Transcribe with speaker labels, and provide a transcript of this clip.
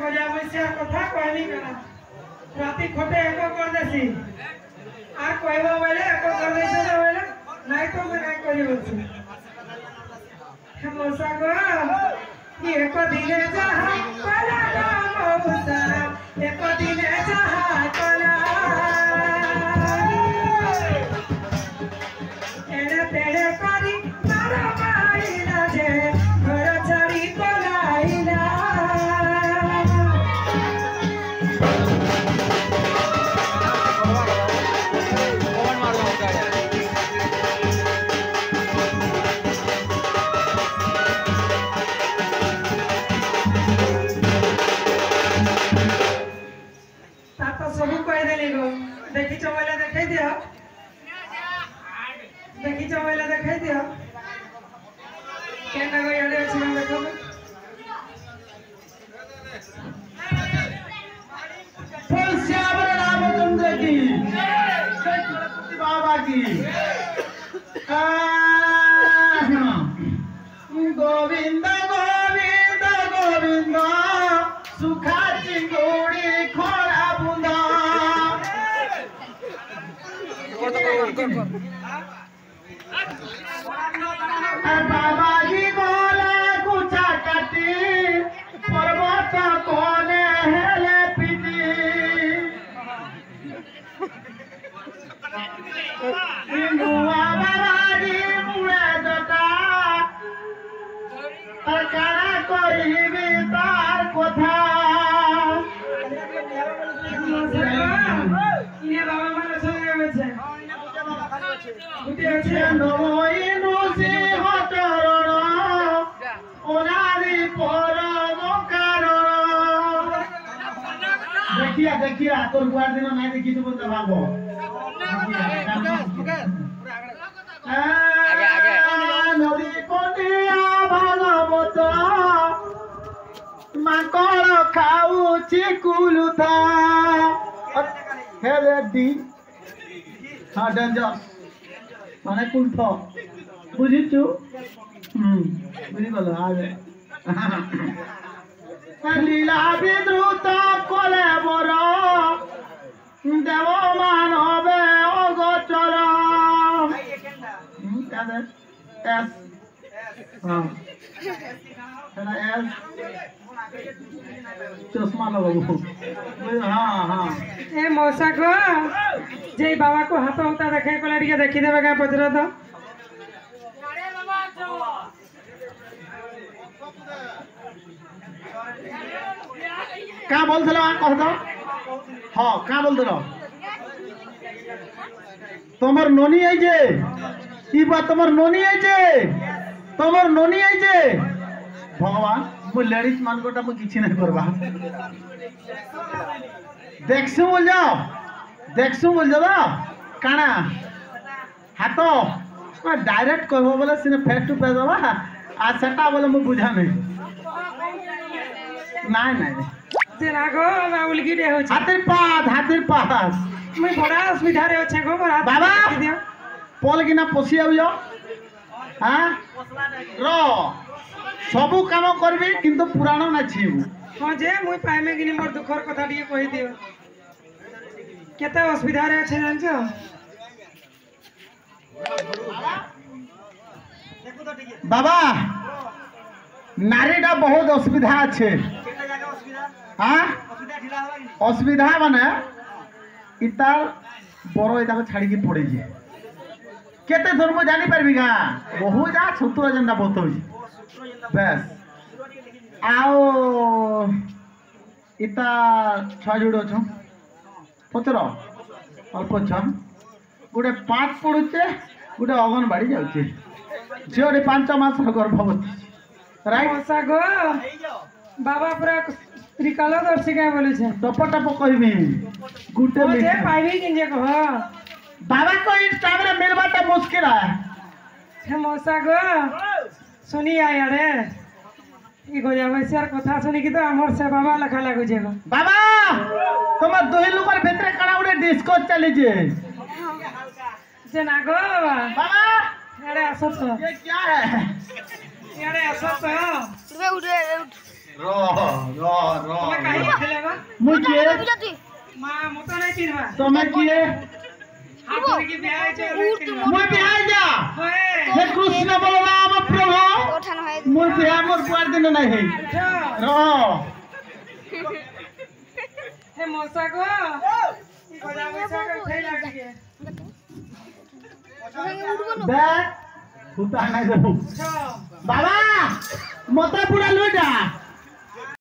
Speaker 1: गजा बसिया कथा कहनी करा राती खोटे एको कर देसी आ कहबो बोले एको कर देछो ना बोले नहीं तो मैं नहीं करी बोलছি मोसा गो ये एको दिने जहा कला गो मोसा एको दिने जहा कला एड़े तेड़े करी तारा माइला जे घर छाड़ी पलाइला सबू कह देली गो देखी चौबैला देखाई दियो देखी चौबैला देखाई दियो केना गो याडे अछि हम देखो
Speaker 2: बोल श्याम रामचंद्र की सरस्वती बाबा की गोविंद गोविंद गोविंद सुखा चिंगुड़ी खोड़ा बुंदा बाबा जी बोला कुचा काटी पर्वत कोने हेले पीती इंगुआ बाबा जी मुड़े जटा कारा कहिबी तार कथा
Speaker 1: इने बाबा माने सगे আছে
Speaker 2: उठे छे नमोइनु सिंह चरण ओनारी परम कारण देखिया तोर गुआर दिन नहीं देखी तो बोलता भागो आगे नदी कोनिया भागवत माकड़ खाऊची कुलुथा हे रेडी हाँ डेंजर माने कुल्फ बुझिचु बुझी गल आगे लीला विद्रुत कले बर देव मानवे अगोचर एस हाँ एस चश्मा लगाबो हाँ हाँ
Speaker 1: ए मौसा को जे बाबा को हाथ होता देखे को लड़िया देखी देबे का पचरा तो
Speaker 2: का बोलथलो कह दो हाँ का बोलथलो तमर नोनी आई जे ई बात तमर नोनी आई जे तमर नोनी आई जे भगवान मु लेडीज मान कोटा मु किछि नहीं करबा देखसु बोल जाओ काना हाथ डायरेक्ट कहबो बोले सिने फेस टू फेस होबा आ सेटा बोले मु बुझा नहीं
Speaker 1: जे रागो बाबुल की डे हो छ
Speaker 2: हातिर पास
Speaker 1: मैं बड़ा असुविधा रे छ गो रात
Speaker 2: बाबा पोल किना पोसी आउयो हां रो सबु काम करबी किंतु पुराण ना छिबू
Speaker 1: हां जे मुई पाइमे किनी मोर दुखर कथा दिए कहि दियो केते असुविधा रे छ जानछो
Speaker 2: बाबा नारीटा बहुत असुविधा अच्छे हाँ असुविधा माने इता बड़ इता छाड़ी की पड़ी जे केते धर्म जानी परबी गा बहु जा सूत्र जेंदा बतौ बस आओ इता छा जुड़ो छ पचर अल्प छ गोटे 5 पड़ुचे गोटे अंगनबाड़ी जाउचे झियोटे 5 मास गर्भवती राइट
Speaker 1: मौसा गो बाबा पूरा त्रिकालदर्शी का बोले छे
Speaker 2: टप टप कहबी गुटे
Speaker 1: जे पाइबी किंजे कह
Speaker 2: बाबा को इस टाइम रे मिलबाटा मुश्किल है
Speaker 1: हे मौसा गो सुनी आया रे ई गोजा वैसे कथा सुनी कि तो हमर से बाबा लखा लागु जे
Speaker 2: बाबा तुम दुही लोकर भीतर कड़ा उडे डिस्को चली जे
Speaker 1: ना गो
Speaker 2: बाबा
Speaker 1: अरे असो तो
Speaker 2: ये क्या है
Speaker 1: अरे असो तो
Speaker 3: उठे
Speaker 2: रो रो रो
Speaker 1: मैं कहीं
Speaker 2: मुई किए
Speaker 1: মা মতো নাই চিনবা
Speaker 2: तुम्हें किए
Speaker 1: হাত ধরে কি বিয়াহ হইছে
Speaker 2: मुई बिहार जा
Speaker 1: হয়
Speaker 2: हे कृष्ण बलराम प्रभु मुई बिहार मोर पुआर दिन नहीं है रहो
Speaker 1: হে মশা গো গজা মশা কে উঠাই লাগিয়ে
Speaker 2: देख हुता नहीं देबू
Speaker 1: ছ
Speaker 2: बाबा मते पूरा लुटा